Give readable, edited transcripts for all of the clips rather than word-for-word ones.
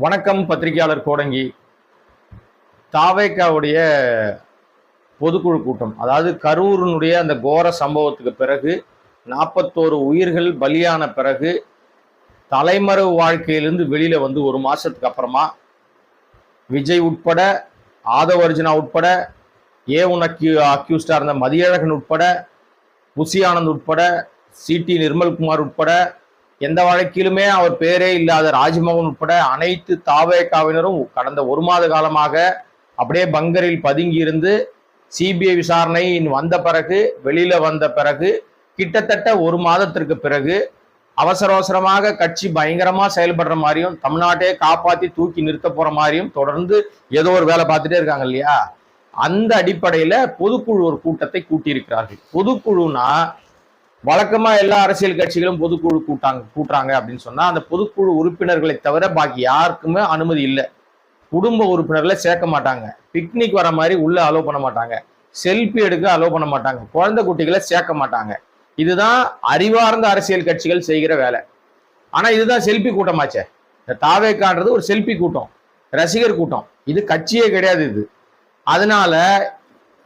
வணக்கம் பத்திரிகையாளர் கோடங்கி. தாவேக்காவுடைய பொதுக்குழு கூட்டம், அதாவது கரூரினுடைய அந்த கோர சம்பவத்துக்கு பிறகு 41 உயிர்கள் பலியான பிறகு தலைமறைவு வாழ்க்கையிலிருந்து வெளியில வந்து ஒரு மாசத்துக்கு அப்புறமா விஜய் உட்பட, ஆதவ அர்ஜுனா உட்பட, A1 அக்யூஸ்டா இருந்த மதியழகன் உட்பட, புசி ஆனந்த் உட்பட, சிடி நிர்மல்குமார் உட்பட, எந்த வழக்கிலுமே அவர் பேரே இல்லாத ராஜ்மோகன் உட்பட அனைத்து தாவேக்காவினரும் கடந்த ஒரு மாத காலமாக அப்படியே பங்கரில் பதுங்கி இருந்து சிபிஐ விசாரணை வந்த பிறகு, வெளியில வந்த பிறகு, கிட்டத்தட்ட ஒரு மாதத்திற்கு பிறகு அவசர அவசரமாக கட்சி பயங்கரமா செயல்படுற மாதிரியும், தமிழ்நாட்டையே காப்பாத்தி தூக்கி நிறுத்த போற மாதிரியும் தொடர்ந்து ஏதோ ஒரு வேலை பார்த்துட்டே இருக்காங்க இல்லையா? அந்த அடிப்படையில பொதுக்குழு ஒரு கூட்டத்தை கூட்டியிருக்கிறார்கள். பொதுக்குழுனா வழக்கமா எல்லா அரசியல் கட்சிகளும் பொதுக்குழு கூட்டுறாங்க அப்படின்னு சொன்னா அந்த பொதுக்குழு உறுப்பினர்களை தவிர பாக்கி யாருக்குமே அனுமதி இல்லை. குடும்ப உறுப்பினர்களை சேர்க்க மாட்டாங்க, பிக்னிக் வர மாதிரி உள்ள அலோவ் பண்ண மாட்டாங்க, செல்ஃபி எடுக்க அலோவ் பண்ண மாட்டாங்க, குழந்தை குட்டிகளை சேர்க்க மாட்டாங்க. இதுதான் அறிவார்ந்த அரசியல் கட்சிகள் செய்கிற வேலை. ஆனா இதுதான் செல்ஃபி கூட்டமாச்சே. இந்த தாவேக்கான்றது ஒரு செல்ஃபி கூட்டம், ரசிகர் கூட்டம். இது கட்சியே கிடையாது இது. அதனால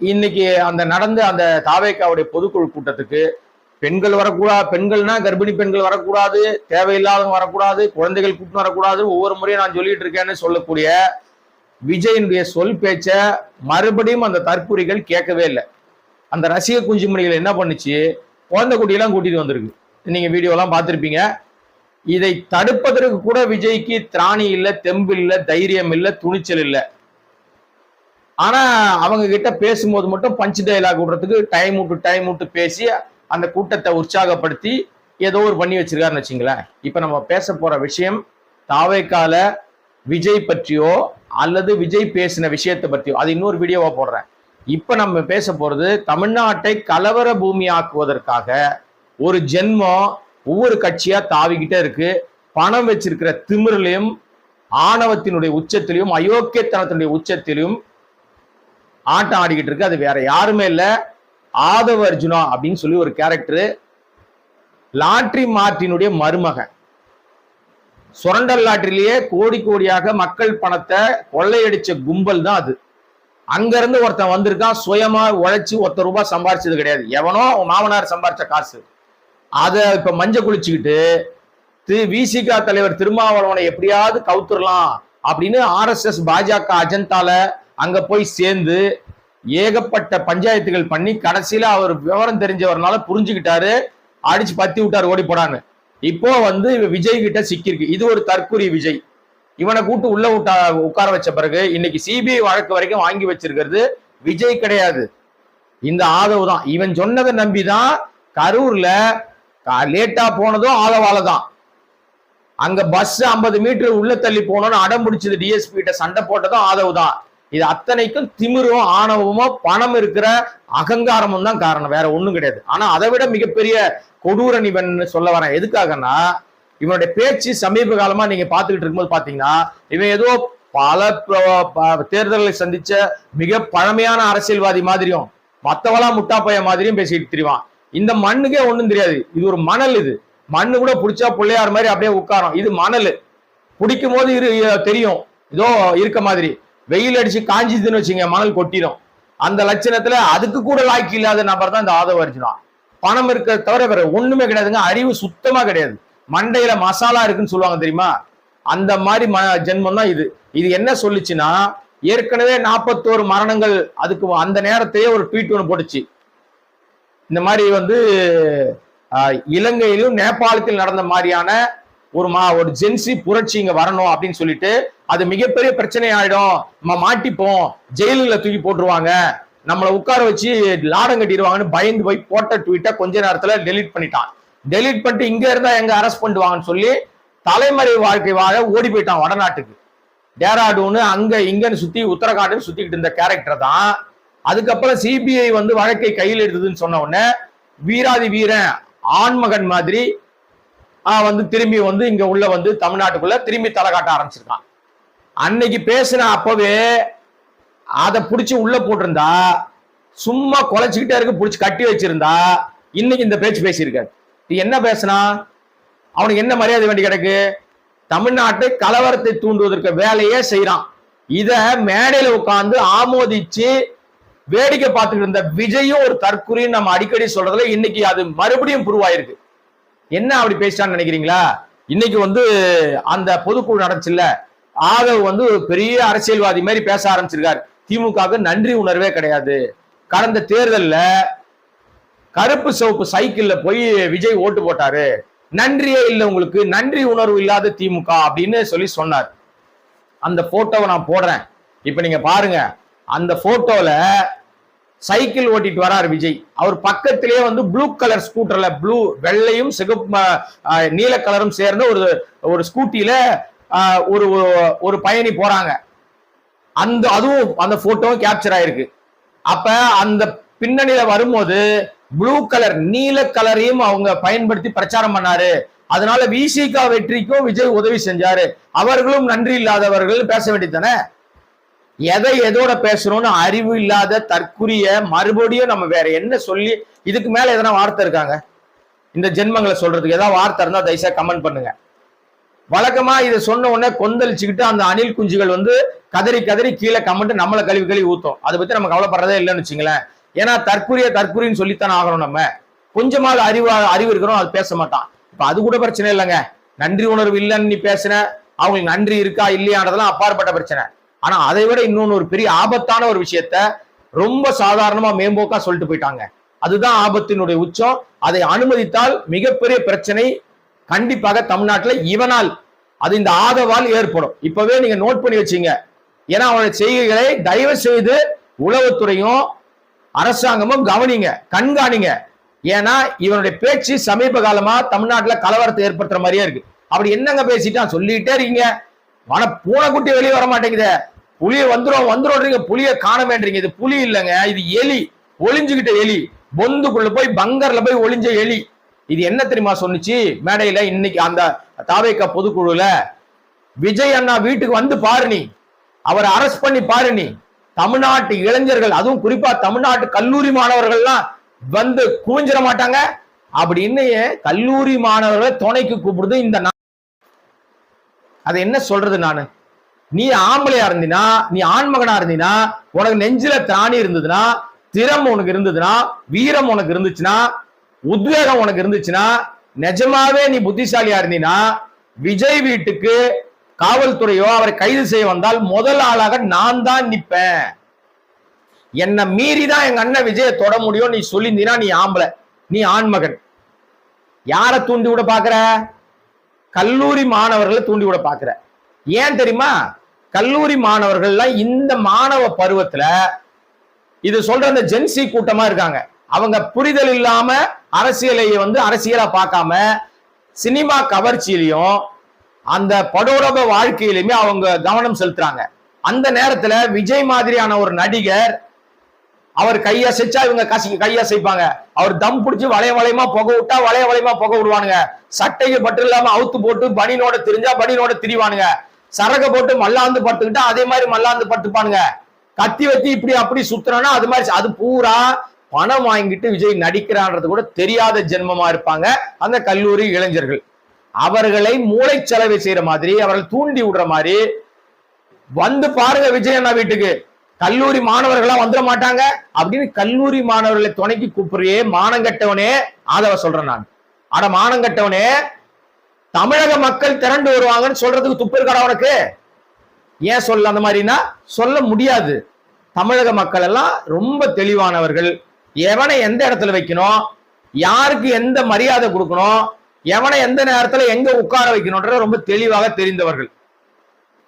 இன்னைக்கு அந்த நடந்த அந்த தாவேக்காவுடைய பொதுக்குழு கூட்டத்துக்கு பெண்கள் வரக்கூடாது, பெண்கள்னா கர்ப்பிணி பெண்கள் வரக்கூடாது, தேவையில்லாதவங்க வரக்கூடாது, குழந்தைகள் கூட்டு வரக்கூடாது, ஒவ்வொரு முறையும் நான் சொல்லிட்டு இருக்கேன்னு சொல்லக்கூடிய விஜயனுடைய சொல் பேச்ச மறுபடியும் அந்த தற்குறிகள் கேட்கவே இல்லை. அந்த ரசிக குஞ்சுமணிகள் என்ன பண்ணுச்சு, குழந்தை குட்டியெல்லாம் கூட்டிட்டு வந்திருக்கு. நீங்க வீடியோலாம் பார்த்துருப்பீங்க. இதை தடுப்பதற்கு கூட விஜய்க்கு திராணி இல்லை, தெம்பு இல்லை, தைரியம் இல்லை, துணிச்சல் இல்லை. ஆனா அவங்க கிட்ட பேசும்போது மட்டும் பஞ்ச் டைலாக் விடுறதுக்கு டைம் விட்டு பேசி அந்த கூட்டத்தை உற்சாகப்படுத்தி ஏதோ ஒரு பண்ணி வச்சிருக்காருன்னு வச்சுங்களேன். இப்ப நம்ம பேச போற விஷயம் தாவேக்கால விஜய் பற்றியோ அல்லது விஜய் பேசின விஷயத்தை பற்றியோ, அது இன்னொரு வீடியோவா போடுறேன். இப்ப நம்ம பேச போறது தமிழ்நாட்டை கலவர பூமி ஆக்குவதற்காக ஒரு ஜென்மம் ஒவ்வொரு கட்சியா தாவிக்கிட்டே இருக்கு. பணம் வச்சிருக்கிற திமிரிலையும், ஆணவத்தினுடைய உச்சத்திலையும், அயோக்கியத்தனத்தினுடைய உச்சத்திலையும் ஆட்டம் ஆடிக்கிட்டு இருக்கு. அது வேற யாருமே இல்லை, ஆதவ அர்ஜுனா அப்படின்னு சொல்லி ஒரு கேரக்டர். லாட்ரி மார்ட்டினுடைய மருமகன். சுரண்டல் லாட்டரியிலேயே கோடி கோடியாக மக்கள் பணத்தை கொள்ளையடிச்ச கும்பல் தான் அது. அங்க இருந்து ஒருத்தன் வந்திருக்கான், சுயமா உழைச்சி ₹1 சம்பாரிச்சது கிடையாது. எவனோ மாமனார் சம்பாரிச்ச காசு. அதை இப்ப மஞ்ச குளிச்சுக்கிட்டு விசிக தலைவர் திருமாவளவனை எப்படியாவது கவுத்துடலாம் அப்படின்னு RSS பாஜக அஜந்தால அங்க போய் சேர்ந்து ஏகப்பட்ட பஞ்சாயத்துகள் பண்ணி கடைசியில அவர் விவரம் தெரிஞ்சவர்னால புரிஞ்சுக்கிட்டாரு, அடிச்சு பத்தி விட்டாரு ஓடி போடான்னு. இப்போ வந்து விஜய் கிட்ட சிக்கிருக்கு. இது ஒரு தற்குறி விஜய். இவனை கூட்டு உள்ள உட்கார வச்ச பிறகு இன்னைக்கு சிபிஐ வழக்கு வரைக்கும் வாங்கி வச்சிருக்கிறது விஜய் கிடையாது, இந்த ஆதவ் தான். இவன் சொன்னதை நம்பிதான் கரூர்ல லேட்டா போனதும் ஆதவால தான். அங்க பஸ் 50 மீட்டர் உள்ள தள்ளி போனோம்னு அடம் பிடிச்சது டிஎஸ்பி கிட்ட சண்டை போட்டதும் ஆதவ் தான். இது அத்தனைக்கும் திமிரும் ஆணவமும் பணம் இருக்கிற அகங்காரமும் தான் காரணம், வேற ஒண்ணும் கிடையாது. ஆனா அதை விட மிகப்பெரிய கொடூரன் இவன் சொல்ல வரேன். எதுக்காகனா இவனுடைய பேச்சு சமீப காலமா நீங்க பாத்துக்கிட்டு இருக்கும்போது பாத்தீங்கன்னா இவன் ஏதோ பல தேர்தல்களை சந்திச்ச மிக பழமையான அரசியல்வாதி மாதிரியும் மத்தவளா முட்டாப்பைய மாதிரியும் பேசிட்டு திரிவான். இந்த மண்ணுக்கே ஒண்ணும் தெரியாது. இது ஒரு மணல். இது மண்ணு கூட பிடிச்சா பிள்ளையார் மாதிரி அப்படியே உட்காரும். இது மணல். பிடிக்கும் போது தெரியும் ஏதோ இருக்க மாதிரி. வெயில் அடிச்சு காஞ்சிதுன்னு வச்சுங்க, மணல் கொட்டிடும். அந்த லட்சணத்துல அதுக்கு கூட லாய்க்கு இல்லாத நபர் தான் இந்த ஆதவ அர்ஜுனா. பணம் இருக்க தவிர வேற ஒண்ணுமே கிடையாதுங்க. அறிவு சுத்தமா கிடையாது. மண்டையில மசாலா இருக்குன்னு சொல்லுவாங்க தெரியுமா, அந்த மாதிரி ஜென்மம் தான் இது. இது என்ன சொல்லுச்சுன்னா, ஏற்கனவே 41 மரணங்கள், அதுக்கு அந்த நேரத்தையே ஒரு ட்வீட் ஒன்று போட்டுச்சு. இந்த மாதிரி வந்து இலங்கையிலும் நேபாளத்தில் நடந்த மாதிரியான ஒரு ஜென்சி புரட்சி இங்க வரணும் அப்படின்னு சொல்லிட்டு, அது மிகப்பெரிய பிரச்சனை ஆயிடும், நம்ம மாட்டிப்போம், ஜெயிலுல தூக்கி போட்டுருவாங்க, நம்மளை உட்கார வச்சு லாடம் கட்டிடுவாங்கன்னு பயந்து போய் போட்ட ட்வீட்டை கொஞ்ச நேரத்துல டெலீட் பண்ணிட்டான். டெலீட் பண்ணிட்டு இங்க இருந்தா எங்க அரெஸ்ட் பண்ணுவாங்கன்னு சொல்லி தலைமறை வாழ்க்கை வாழ ஓடி போயிட்டான் வடநாட்டுக்கு. டேராடூன்னு அங்க இங்கன்னு சுத்தி உத்தரகாண்டுன்னு சுத்திக்கிட்டு இருந்த கேரக்டர் தான். அதுக்கப்புறம் சிபிஐ வந்து வழக்கை கையில் எடுத்ததுன்னு சொன்ன உடனே வீராதி வீரன் ஆண்மகன் மாதிரி வந்து திரும்பி வந்து இங்க உள்ள வந்து தமிழ்நாட்டுக்குள்ள திரும்பி தலை காட்ட ஆரம்பிச்சிருக்கான். அன்னைக்கு பேசின அப்பவே அதை பிடிச்சி உள்ள போட்டிருந்தா, சும்மா குலைச்சிக்கிட்டே இருக்கு, பிடிச்சி கட்டி வச்சிருந்தா இன்னைக்கு இந்த பேச்சு பேசியிருக்காரு. என்ன பேசினா அவனுக்கு என்ன மரியாதை வேண்டி கிடக்கு? தமிழ்நாட்டை கலவரத்தை தூண்டுவதற்கு வேலையே செய்யறான். இத மேடையில உட்கார்ந்து ஆமோதிச்சு வேடிக்கை பார்த்துட்டு இருந்த விஜயும் ஒரு தற்குறின்னு நம்ம அடிக்கடி சொல்றதுல இன்னைக்கு அது மறுபடியும் புருவாயிருக்கு. என்ன அப்படி பேசிட்டான்னு நினைக்கிறீங்களா? இன்னைக்கு அந்த பொதுக்குழு நடந்துச்சுல்ல, ஆதவ் பெரிய அரசியல்வாதி மாதிரி பேச ஆரம்பிச்சிருக்காரு. திமுகவுக்கு நன்றி உணர்வே கிடையாது. கடந்த தேர்தல்ல கருப்பு சிவப்பு சைக்கிள்ல போய் விஜய் ஓட்டு போட்டாரு, நன்றியே இல்லை உங்களுக்கு, நன்றி உணர்வு இல்லாத திமுக அப்படின்னு சொன்னார். அந்த போட்டோவை நான் போடுறேன், இப்ப நீங்க பாருங்க. அந்த போட்டோல சைக்கிள் ஓட்டிட்டு வராரு விஜய். அவர் பக்கத்திலேயே ப்ளூ கலர் ஸ்கூட்டர்ல, ப்ளூ வெள்ளையும் சிகப்பு நீல கலரும் சேர்ந்த ஒரு ஸ்கூட்டில ஒரு பயணி போறாங்க. அதுவும் அந்த போட்டோவும் கேப்சர் ஆயிருக்கு. அப்ப அந்த பின்னணியில வரும்போது ப்ளூ கலர் நீல கலரையும் அவங்க பயன்படுத்தி பிரச்சாரம் பண்ணாரு. அதனால விசிக வெற்றிக்கும் விஜய் உதவி செஞ்சாரு, அவர்களும் நன்றி இல்லாதவர்கள் பேச வேண்டியதானே. எதை எதோட பேசணும்னு அறிவு இல்லாத தற்குறிய மறுபடியும் நம்ம வேற என்ன சொல்லி, இதுக்கு மேல எதனா வார்த்தை இருக்காங்க இந்த ஜென்மங்களை சொல்றதுக்கு? ஏதாவது வார்த்தை இருந்தா தயவுசா கமெண்ட் பண்ணுங்க. வழக்கமா இதை சொன்ன உடனே கொந்தளிச்சுக்கிட்டு அந்த அணில் குஞ்சுகள் கதறி கதறி கீழே கமெண்ட் நம்மளை கழுவி ஊத்தும். அதை பத்தி நம்ம கவலைப்படுறதே இல்லைன்னு வச்சுங்களேன். ஏன்னா தற்குறின்னு சொல்லித்தானே ஆகணும். நம்ம கொஞ்சமாவது அறிவு இருக்கிறோம், அது பேச மாட்டான். இப்ப அது கூட பிரச்சனை இல்லைங்க. நன்றி உணர்வு இல்லைன்னு நீ பேசுன, அவங்களுக்கு நன்றி இருக்கா இல்லையானதெல்லாம் அப்பாற்பட்ட பிரச்சனை. ஆனா அதை விட இன்னொன்னு ஒரு பெரிய ஆபத்தான ஒரு விஷயத்த ரொம்ப சாதாரணமா மேம்போக்கா சொல்லிட்டு போயிட்டாங்க. அதுதான் ஆபத்தினுடைய உச்சம். அதை அனுமதித்தால் மிகப்பெரிய பிரச்சனை கண்டிப்பாக தமிழ்நாட்டில் இவனால், அது இந்த ஆதவால் ஏற்படும். இப்பவே நீங்க நோட் பண்ணி வச்சீங்க. ஏன்னா அவனுடைய செய்கைகளை தயவு செய்து உளவுத்துறையும் அரசாங்கமும் கவனிங்க, கண்காணிங்க. ஏன்னா இவனுடைய பேச்சு சமீப காலமா தமிழ்நாட்டில் கலவரத்தை ஏற்படுத்துற மாதிரியே இருக்கு. அப்படி என்னங்க பேசிட்டான் சொல்லிட்டே இருக்கீங்க. பூனைக்குட்டி வெளியே வர மாட்டேங்குது, புலிய வந்துடுறீங்க, புலிய காண வேண்டீங்க. இது புலி இல்லைங்க, இது எலி, ஒளிஞ்சுகிட்ட எலி, பொந்துக்குள்ள போய் பங்கர்ல போய் ஒளிஞ்ச எலி. இது என்ன தெரியுமா சொன்னிச்சு மேடையில இன்னைக்கு அந்த தாவேக பொதுக்குழுல? விஜய் அண்ணா வீட்டுக்கு வந்து பாரு, நீ அவரை அரெஸ்ட் பண்ணி பாரு, நீ தமிழ்நாட்டு இளைஞர்கள், அதுவும் குறிப்பா தமிழ்நாட்டு கல்லூரி மாணவர்கள்லாம் குவிஞ்சிட மாட்டாங்க அப்படின்னு கல்லூரி மாணவர்களை துணைக்கு கூப்பிடுது இந்த. அதை என்ன சொல்றது நானு? நீ ஆம்பளையா இருந்தீனா, நீ ஆண்மகனா இருந்தீனா, உனக்கு நெஞ்சில திராணி இருந்ததுன்னா, திறம் உனக்கு இருந்ததுன்னா, வீரம் உனக்கு இருந்துச்சுன்னா, உத்வேகம் உனக்கு இருந்துச்சுன்னா, நிஜமாவே நீ புத்திசாலியா இருந்தீனா, விஜய் வீட்டுக்கு காவல்துறையோ அவரை கைது செய்ய வந்தால் முதல் ஆளாக நான் தான் நிப்பேன். என்ன மீறிதான் எங்க அண்ணன் விஜய தொட முடியும் நீ சொல்லியிருந்தீனா, நீ ஆம்பளை, நீ ஆண்மகன். யாரை தூண்டி விட பாக்குற? கல்லூரி மாணவர்களை தூண்டி விட பாக்குற. ஏன் தெரியுமா? கல்லூரி மாணவர்கள்லாம் இந்த மாணவ பருவத்துல இது சொல்ற அந்த ஜென்சி கூட்டமா இருக்காங்க. அவங்க புரிதல் இல்லாம அரசியலை அரசியலா பார்க்காம சினிமா கவர்ச்சியிலையும் அந்த படோடப வாழ்க்கையிலுமே அவங்க கவனம் செலுத்துறாங்க. அந்த நேரத்துல விஜய் மாதிரியான ஒரு நடிகர் அவர் கையசைச்சா இவங்க கையசைப்பாங்க. அவர் தம் பிடிச்சி வளையமா புகை விட்டா வளையமா புகை விடுவானுங்க. சட்டைக்கு பட்டு இல்லாம அவுத்து போட்டு பனினோட திரிஞ்சா பனினோட திரிவானுங்க. சரக போட்டு மல்லாந்து பட்டுக்கிட்டா அதே மாதிரி மல்லாந்து பட்டுப்பானுங்க. கத்தி வத்தி இப்படி அப்படி சுத்துறானா அது மாதிரி. அது பூரா பணம் வாங்கிட்டு விஜய் நடிக்கிறான்றது கூட தெரியாத ஜென்மமா இருப்பாங்க அந்த கல்லூரி இளைஞர்கள். அவர்களை மூளைச்சலவை செய்யற மாதிரி, அவர்கள் தூண்டி விடுற மாதிரி பாருங்க விஜய் அண்ணா வீட்டுக்கு, கல்லூரி மாணவர்களா வந்துட மாட்டாங்க அப்படின்னு கல்லூரி மாணவர்களை துணைக்கு கூப்பிடுறியே மானங்கட்டவனே. ஆதவ சொல்றேன் நான், ஆனா மானங்கட்டவனே, தமிழக மக்கள் திரண்டு வருவாங்கன்னு சொல்றதுக்கு துப்பு இருக்கா உனக்கு? ஏன் சொல்ல அந்த மாதிரினா சொல்ல முடியாது. தமிழக மக்கள் எல்லாம் ரொம்ப தெளிவானவர்கள். எவனை எந்த இடத்துல வைக்கணும், யாருக்கு எந்த மரியாதை கொடுக்கணும், எவனை எந்த நேரத்துல எங்க உட்கார வைக்கணும்ன்ற ரொம்ப தெளிவாக தெரிந்தவர்கள்.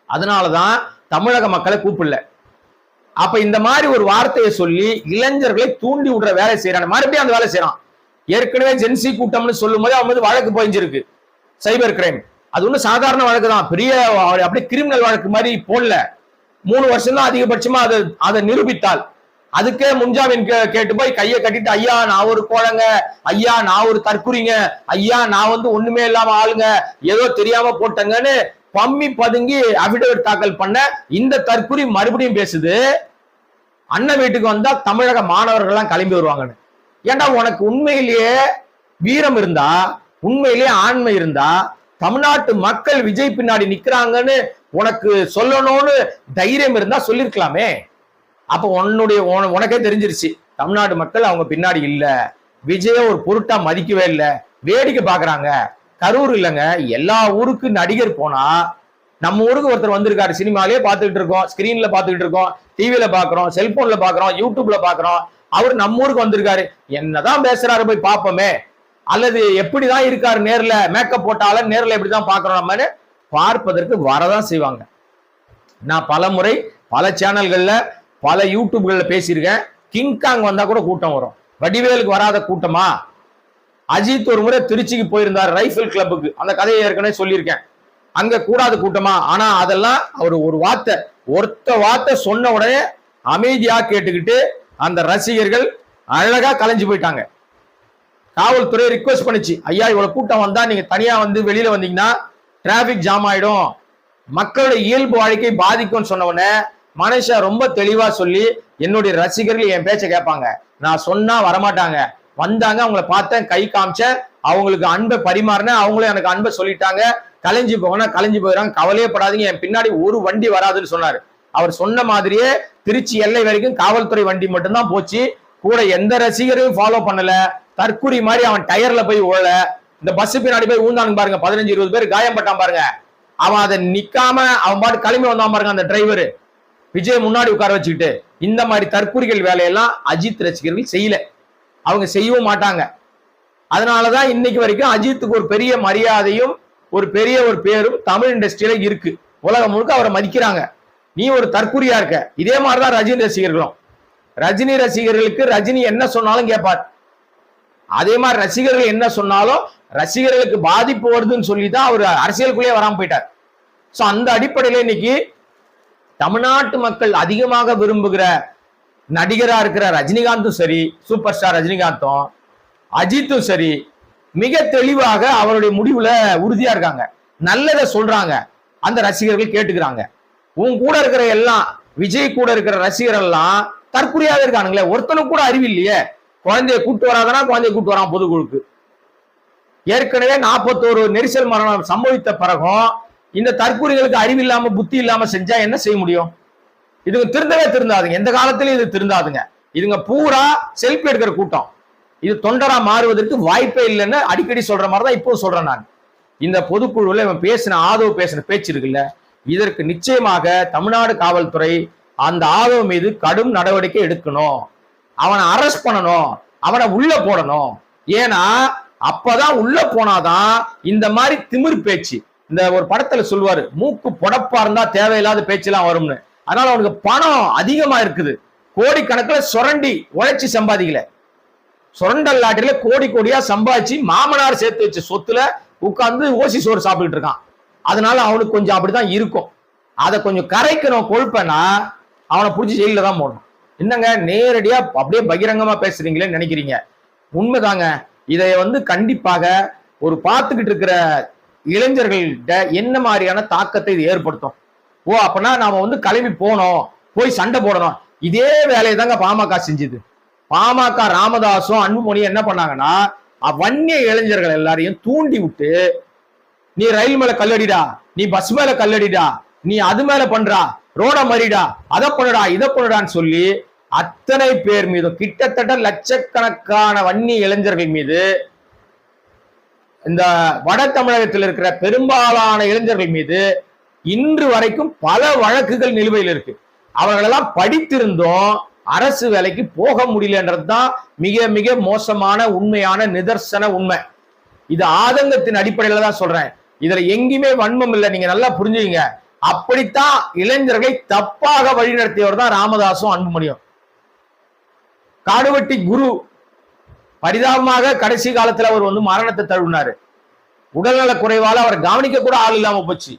அதனாலதான் தமிழக மக்களை கூப்பிடல. அப்ப இந்த மாதிரி ஒரு வார்த்தையை சொல்லி இளைஞர்களை தூண்டி விடுற வேலை செய்யறான். மறுபடியும் அந்த வேலை செய்யறான். ஏற்கனவே ஜென்சி கூட்டம்னு சொல்லும் போது அவன் வழக்கு போயிருக்கு, சைபர் கிரைம். அது ஒன்றும் சாதாரண வழக்கு தான், பெரிய அப்படியே கிரிமினல் வழக்கு மாதிரி போடல. 3 வருஷம் தான் அதிகபட்சமா அதை நிரூபித்தால். அதுக்கே முன்ஜாமீன் கேட்டு போய் கையை கட்டிட்டு, ஐயா நான் ஒரு கோழங்க, ஐயா நான் ஒரு தற்குறிங்க, ஐயா நான் ஒண்ணுமே இல்லாம ஆளுங்க, ஏதோ தெரியாம போட்டங்கன்னு பம்மி பதுங்கி அபிடவிட் தாக்கல் பண்ண இந்த தற்குறி மறுபடியும் பேசுது, அண்ணன் வீட்டுக்கு வந்தா தமிழக மாணவர்கள் எல்லாம் கிளம்பி வருவாங்கன்னு. ஏன்டா உனக்கு உண்மையிலேயே வீரம் இருந்தா, உண்மையிலேயே ஆண்மை இருந்தா, தமிழ்நாட்டு மக்கள் விஜய் பின்னாடி நிக்கிறாங்கன்னு உனக்கு சொல்லணும்னு தைரியம் இருந்தா சொல்லிருக்கலாமே. அப்ப உனக்கே தெரிஞ்சிருச்சு தமிழ்நாடு மக்கள் அவங்க பின்னாடி இல்ல, விஜய ஒரு பொருட்டா மதிக்கவே இல்லை, வேடிக்கை பாக்குறாங்க. கரூர் இல்லைங்க, எல்லா ஊருக்கு நடிகர் போனா நம்ம ஊருக்கு ஒருத்தர் வந்திருக்காரு, சினிமாலே பார்த்துக்கிட்டு இருக்கோம், ஸ்கிரீன்ல பார்த்துக்கிட்டு இருக்கோம், டிவியில பாக்குறோம், செல்போன்ல பாக்குறோம், யூடியூப்ல பாக்குறோம். அவர் நம்ம ஊருக்கு வந்திருக்காரு, என்னதான் பேசுறாரு போய் பார்ப்போமே, அல்லது எப்படிதான் இருக்காரு நேர்ல, மேக்கப் போட்டால நேர்ல எப்படிதான் பாக்குறோம் நம்ம பார்ப்பதற்கு வரதான் செய்வாங்க. நான் பல முறை பல சேனல்கள்ல பல யூடியூப்கள்ல பேசியிருக்கேன். கிங்காங் வந்தா கூட கூட்டம் வரும், வடிவேலுக்கு வராத கூட்டமா? அஜித் ஒரு முறை திருச்சிக்கு போயிருந்தார் ரைபிள் கிளப்புக்கு, அந்த கதையை ஏற்கனவே சொல்லியிருக்கேன். அங்க கூடாத கூட்டமா? ஆனா அதெல்லாம் அவர் ஒரு வார்த்தை சொன்ன உடனே அமைதியா கேட்டுக்கிட்டு அந்த ரசிகர்கள் அழகா கலைஞ்சு போயிட்டாங்க. காவல்துறை ரிக்வெஸ்ட் பண்ணிச்சு, ஐயா இவ்வளவு கூட்டம் வந்தா நீங்க தனியா வந்து வெளியில வந்தீங்கன்னா டிராபிக் ஜாம் ஆயிடும், மக்களுடைய இயல்பு வாழ்க்கை பாதிக்கும்னு சொன்ன உடனே மனுஷன் ரொம்ப தெளிவா சொல்லி, என்னுடைய ரசிகர்கள் என் பேச்ச கேட்பாங்க, நான் சொன்னா வரமாட்டாங்க, வந்தாங்க, அவங்கள பார்த்தேன், கை காமிச்சேன், அவங்களுக்கு அன்பை பரிமாறினேன், அவங்களும் எனக்கு அன்பை சொல்லிட்டாங்க, கலைஞ்சு போகணும் கலைஞ்சு போயிடறாங்க, கவலையே படாதீங்க, என் பின்னாடி ஒரு வண்டி வராதுன்னு சொன்னாரு. அவர் சொன்ன மாதிரியே திருச்சி எல்லை வரைக்கும் காவல்துறை வண்டி மட்டும்தான் போச்சு, கூட எந்த ரசிகரையும் ஃபாலோ பண்ணல. தற்குறி மாதிரி அவன் டயர்ல போய் ஓடல, இந்த பஸ் பின்னாடி போய் ஊந்தானுங்க பாருங்க, 15-20 பேர் காயம் பட்டான் பாருங்க, அவன் அதை நிக்காம அவன் பாட்டு கிளம்பி வந்தான் பாருங்க அந்த டிரைவர், விஜய் முன்னாடி உட்கார வச்சுக்கிட்டு. இந்த மாதிரி தற்குறிகள் வேலையெல்லாம் அஜித் ரசிகர்கள் செய்யல, அவங்க செய்யவும் மாட்டாங்க. அதனாலதான் இன்னைக்கு வரைக்கும் அஜித்துக்கு ஒரு பெரிய மரியாதையும் ஒரு பெரிய ஒரு பேரும் தமிழ் இண்டஸ்ட்ரியில இருக்கு, உலகம் முழுக்க அவரை மதிக்கிறாங்க. நீ ஒரு தற்குறியா இருக்க. இதே மாதிரிதான் ரஜினி ரசிகர்களும், ரஜினி ரசிகர்களுக்கு ரஜினி என்ன சொன்னாலும் கேட்பார், அதே மாதிரி ரசிகர்கள் என்ன சொன்னாலும் ரசிகர்களுக்கு பாதிப்பு வருதுன்னு சொல்லிதான் அவர் அரசியலுக்குள்ளே வராம போயிட்டார். சோ அந்த அடிப்படையில இன்னைக்கு தமிழ்நாட்டு மக்கள் அதிகமாக விரும்புகிற நடிகரா இருக்கிற ரஜினிகாந்தும் சரி, சூப்பர் ஸ்டார் ரஜினிகாந்தும் அஜித்தும் சரி, மிக தெளிவாக அவருடைய முடிவுல உறுதியா இருக்காங்க, நல்லதை சொல்றாங்க, அந்த ரசிகர்கள் கேட்டுக்கிறாங்க. உன் கூட இருக்கிற எல்லாம் விஜய் கூட இருக்கிற ரசிகர்கள் எல்லாம் தற்குறியாக இருக்கானுங்களே, ஒருத்தனுக்கு கூட அறிவு இல்லையே. குழந்தைய கூட்டு வராதனா குழந்தைய கூட்டு வரான் பொதுக்குழுக்கு. ஏற்கனவே 41 நெரிசல் மரணம் சம்பவித்த பிறகும் இந்த தற்குறிகளுக்கு அறிவு இல்லாம புத்தி இல்லாம செஞ்சா என்ன செய்ய முடியும்? இதுங்க திருந்தாதுங்க, எந்த காலத்திலயும் இது திருந்தாதுங்க. இதுங்க பூரா செல்ஃபி எடுக்கிற கூட்டம், இது தொண்டரா மாறுவதற்கு வாய்ப்பே இல்லைன்னு அடிக்கடி சொல்ற மாதிரிதான் இப்போ சொல்றேன் நான். இந்த பொதுக்குழுவில் இவன் பேசின பேச்சு இருக்குல்ல, இதற்கு நிச்சயமாக தமிழ்நாடு காவல்துறை அந்த ஆதவ் மீது கடும் நடவடிக்கை எடுக்கணும், அவனை அரெஸ்ட் பண்ணணும், அவனை உள்ள போடணும். ஏன்னா அப்பதான் உள்ள போனாதான் இந்த மாதிரி திமிர் பேச்சு, இந்த ஒரு படத்துல சொல்லுவாரு, மூக்கு பொடப்பா இருந்தா தேவையில்லாத பேச்செல்லாம் வரும்னு. அதனால அவனுக்கு பணம் அதிகமா இருக்குது, கோடிக்கணக்கில் சுரண்டி உழைச்சி சம்பாதிக்கல, சுரண்டல் லாட்டில கோடியா சம்பாதிச்சு மாமனார் சேர்த்து வச்ச சொத்துல உட்கார்ந்து ஓசி சோறு சாப்பிட்டுட்டு இருக்கான். அதனால அவனுக்கு கொஞ்சம் அப்படிதான் இருக்கும். அதை கொஞ்சம் கரைக்கணும் கொழுப்பனா அவனை பிடிச்சி ஜெயில தான் போடணும். என்னங்க நேரடியா அப்படியே பகிரங்கமா பேசுறீங்களேன்னு நினைக்கிறீங்க? உண்மைதாங்க. இதை கண்டிப்பாக ஒரு பார்த்துக்கிட்டு இருக்கிற இளைஞர்கள்ட்ட என்ன மாதிரியான தாக்கத்தை இது ஏற்படுத்தும்? ஓ அப்பனா நாம கிளம்பி போனோம், போய் சண்டை போடணும். இதே வேலையை தாங்க பாமக செஞ்சுது. பாமக ராமதாசும் அன்புமணியும் என்ன பண்ணாங்கன்னா, வன்னிய இளைஞர்கள் எல்லாரையும் தூண்டி விட்டு, நீ ரயில் மேல கல்லடிடா, நீ பஸ் மேல கல்லடிடா, நீ அது மேல பண்றா, ரோட மறிடா, அதை பண்ணுடா, இதை பண்ணுடான்னு சொல்லி அத்தனை பேர் மீதும் கிட்டத்தட்ட லட்சக்கணக்கான வன்னிய இளைஞர்கள் மீது, இந்த வட தமிழகத்தில் இருக்கிற பெரும்பாலான இளைஞர்கள் மீது இன்று வரைக்கும் பல வழக்குகள் நிலுவையில் இருக்கு. அவர்களெல்லாம் படித்திருந்தோம் அரசு வேலைக்கு போக முடியலன்றதுதான் மிக மிக மோசமான உண்மையான நிதர்சன உண்மை. இது ஆதங்கத்தின் அடிப்படையில தான் சொல்றேன், இதுல எங்கேயுமே வன்மம் இல்லை, நீங்க நல்லா புரிஞ்சுங்க. அப்படித்தான் இளைஞர்களை தப்பாக வழிநடத்தியவர் தான் ராமதாசும் அன்புமணியும். காடுவெட்டி குரு பரிதாபமாக கடைசி காலத்துல அவர் மரணத்தை தழுவினாரு. உடல்நல குறைவால அவரை கவனிக்க கூட ஆள் இல்லாம போச்சு.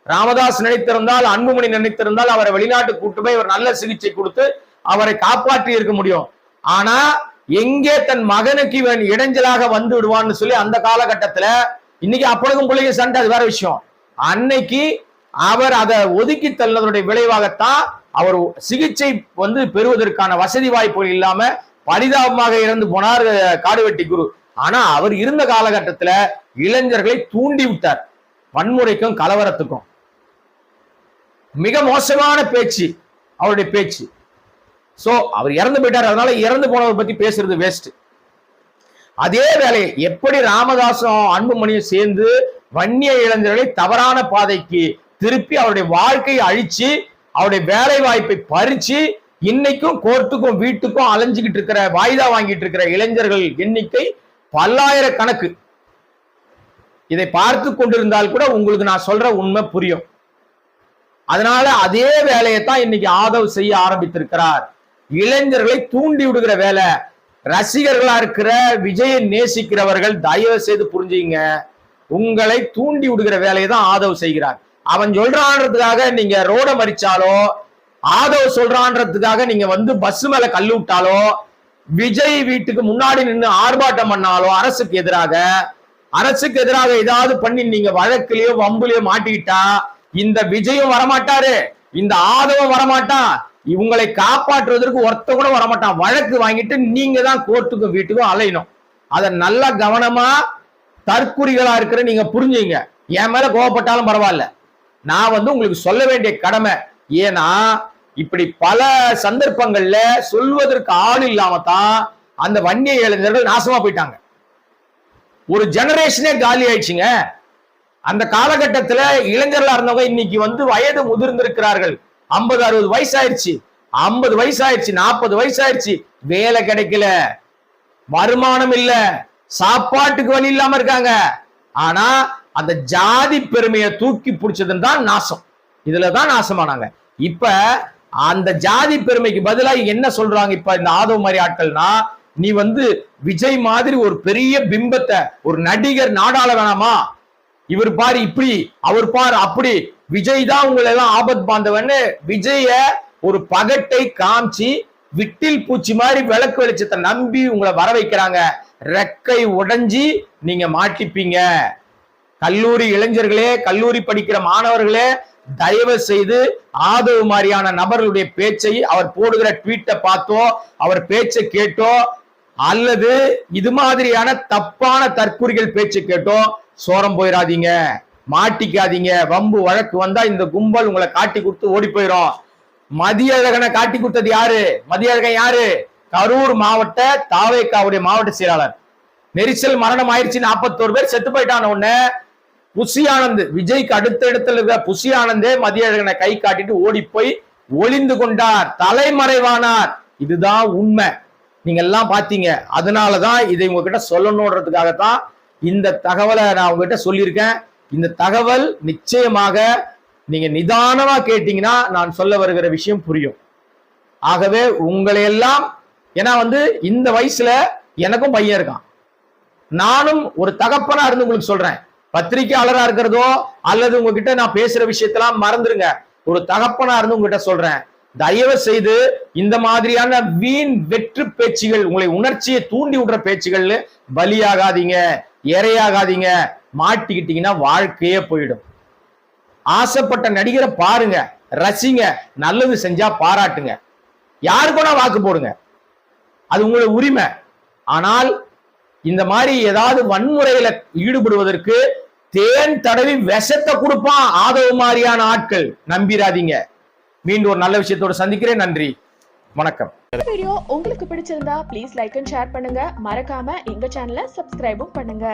ராமதாஸ் நினைத்திருந்தால், அன்புமணி நினைத்திருந்தால் அவரை வெளிநாட்டு கூட்டு போய் ஒரு நல்ல சிகிச்சை கொடுத்து அவரை காப்பாற்றி இருக்க முடியும். ஆனா எங்கே தன் மகனுக்கு இவன் இடைஞ்சலாக வந்து விடுவான்னு சொல்லி அந்த காலகட்டத்துல, இன்னைக்கு அப்பொழுதும் பிள்ளைங்க சண்டை, அது வேற விஷயம். அன்னைக்கு அவர் அதை ஒதுக்கி தள்ளதனுடைய விளைவாகத்தான் அவர் சிகிச்சை பெறுவதற்கான வசதி வாய்ப்புகள் இல்லாம பரிதாபமாக இறந்து போனார் காடுவெட்டி குரு. ஆனா அவர் இருந்த காலகட்டத்துல இளைஞர்களை தூண்டி விட்டார். வன்முறைக்கும் கலவரத்துக்கும். மிக மோசமான பேச்சு அவருடைய பேச்சு. சோ அவர் இறந்து போயிட்டார், அதனால இறந்து போனவர் பத்தி பேசுறது வேஸ்ட். அதே வேலையை எப்படி ராமதாசும் அன்புமணியும் சேர்ந்து வன்னிய இளைஞர்களை தவறான பாதைக்கு திருப்பி அவருடைய வாழ்க்கையை அழிச்சு அவருடைய வேலை வாய்ப்பை பறிச்சு இன்னைக்கும் கோர்ட்டுக்கும் வீட்டுக்கும் அலைஞ்சுக்கிட்டு இருக்கிற, வாய்தா வாங்கிட்டு இருக்கிற இளைஞர்கள் எண்ணிக்கை பல்லாயிரக்கணக்கு. இதை பார்த்து கொண்டிருந்தால் கூட உங்களுக்கு நான் சொல்ற உண்மை புரியும். அதனால அதே வேலையை தான் இன்னைக்கு ஆதவ் செய்ய ஆரம்பித்திருக்கிறார். இளைஞர்களை தூண்டி விடுகிற வேலை. ரசிகர்களா இருக்கிற விஜயை நேசிக்கிறவர்கள் தயவு செய்து புரிஞ்சுங்க, உங்களை தூண்டி விடுகிற வேலையை தான் ஆதவ் செய்கிறார். அவன் சொல்றான்றதுக்காக நீங்க ரோட மறிச்சாலோ, ஆதவ் சொல்றான்றதுக்காக நீங்க வந்து பஸ் மேல கல்லு விட்டாலோ, விஜய் வீட்டுக்கு முன்னாடி நின்று ஆர்ப்பாட்டம் பண்ணாலோ, அரசுக்கு எதிராக ஏதாவது பண்ணி நீங்க வழக்கிலேயோ வம்புலயோ மாட்டிக்கிட்டா இந்த விஜயும் வரமாட்டாரு, இந்த ஆதவும் வரமாட்டான், இவங்களை காப்பாற்றுவதற்கு ஒருத்த கூட வரமாட்டான். வழக்கு வாங்கிட்டு நீங்க தான் கோர்ட்டுக்கும் வீட்டுக்கும் அலையணும். அத நல்லா கவனமா தற்குறிகளா இருக்கிற நீங்க புரிஞ்சுங்க. என் மேல கோவப்பட்டாலும் பரவாயில்ல, நான் வந்து உங்களுக்கு சொல்ல வேண்டிய கடமை. ஏன்னா இப்படி பல சந்தர்ப்பங்கள்ல சொல்வதற்கு ஆள் இல்லாம தான் அந்த வன்னிய இளைஞர்கள் நாசமா போயிட்டாங்க. ஒரு ஜெனரேஷனே காலி ஆயிடுச்சுங்க. அந்த காலகட்டத்துல இளைஞர்களா இருந்தவங்க இன்னைக்கு வந்து வயது முதிர்ந்திருக்கிறார்கள். 50-60 வயசு ஆயிடுச்சு, 50 வயசு ஆயிடுச்சு, 40 வயசு ஆயிடுச்சு, வேலை கிடைக்கல, வருமானம் இல்ல, சாப்பாட்டுக்கு வழி இல்லாம இருக்காங்க. ஆனா அந்த ஜாதி பெருமையை தூக்கி பிடிச்சதுன்னு தான் நாசம். இதுலதான் நாசமானாங்க. இப்ப அந்த ஜாதி பெருமைக்கு பதிலாக என்ன சொல்றாங்க இப்ப இந்த ஆதவ் மாதிரி ஆட்கள்னா, நீ வந்து விஜய் மாதிரி ஒரு பெரிய பிம்பத்தை, ஒரு நடிகர் நாடாள வேணாமா, இவர் பாரு இப்படி, அவர் பாரு அப்படி, விஜய் தான் உங்களை எல்லாம் ஆபத் பாந்தவன்னு விஜய ஒரு பகட்டை காமிச்சு விட்டில் பூச்சி மாதிரி விளக்கு வெளிச்சத்தை நம்பி உங்களை வர வைக்கிறாங்க. ரெக்கை உடைஞ்சி நீங்க மாட்டிப்பீங்க. கல்லூரி இளைஞர்களே, கல்லூரி படிக்கிற மாணவர்களே, தயவு செய்து ஆதவ் மாதிரியான நபர்களுடைய பேச்சை, அவர் போடுகிற ட்வீட்டை பார்த்தோ, அவர் பேச்சை கேட்டோ, அல்லது இது மாதிரியான தப்பான தற்குறிகள் பேச்சு கேட்டோ சோரம் போயிடாதீங்க, மாட்டிக்காதீங்க. வம்பு வழக்கு வந்தா இந்த கும்பல் உங்களை காட்டி கொடுத்து ஓடி போயிடும். மதியழகனை காட்டி கொடுத்தது யாரு? மதியழகன் யாரு? கரூர் மாவட்ட தாவேக்காவுடைய மாவட்ட செயலாளர். நெரிசல் மரணம் ஆயிடுச்சு, 41 பேர் செத்து போயிட்டான உடனே புஷி ஆனந்த், விஜய்க்கு அடுத்த இடத்துல இருக்கிற புஷி ஆனந்தே மதியழகனை கை காட்டிட்டு ஓடி போய் ஒளிந்து கொண்டார், தலைமறைவானார். இதுதான் உண்மை, நீங்க எல்லாம் பாத்தீங்க. அதனாலதான் இதை உங்ககிட்ட சொல்லணும்ன்றதுக்காகத்தான் இந்த தகவலை நான் உங்ககிட்ட சொல்லியிருக்கேன். இந்த தகவல் நிச்சயமாக நீங்க நிதானமா கேட்டீங்கன்னா நான் சொல்ல வருகிற விஷயம் புரியும். ஆகவே உங்களை எல்லாம், ஏன்னா வந்து இந்த வயசுல எனக்கும் பையன் இருக்கான், நானும் ஒரு தகப்பனா இருந்து உங்களுக்கு சொல்றேன். பத்திரிகையாளரா இருக்கிறதோ அல்லது உங்ககிட்ட நான் பேசுற விஷயத்தெல்லாம் மறந்துருங்க. ஒரு தகப்பனா இருந்து உங்ககிட்ட சொல்றேன், தயவு செய்து இந்த மாதிரியான வீண் வெற்று பேச்சுகள், உங்களை உணர்ச்சியை தூண்டி விடுற பேச்சுகள் பலியாகாதீங்க, இரையாகாதீங்க. மாட்டிக்கிட்டீங்கன்னா வாழ்க்கையே போயிடும். ஆசைப்பட்ட நடிகரை பாருங்க, ரசிங்க, நல்லது செஞ்சா பாராட்டுங்க, யாருக்குன்னா வாக்கு போடுங்க, அது உங்களுடைய உரிமை. ஆனால் இந்த மாதிரி ஏதாவது வன்முறையில ஈடுபடுவதற்கு தேன் தடவி விஷத்தை கொடுப்பான் ஆதவ மாதிரியான ஆட்கள், நம்பிராதீங்க. மீண்டும் ஒரு நல்ல விஷயத்தோடு சந்திக்கிறேன். நன்றி, வணக்கம். வீடியோ உங்களுக்கு பிடிச்சிருந்தா ப்ளீஸ் லைக் அண்ட் ஷேர் பண்ணுங்க. மறக்காம எங்க சேனலை சப்ஸ்கிரைபும் பண்ணுங்க.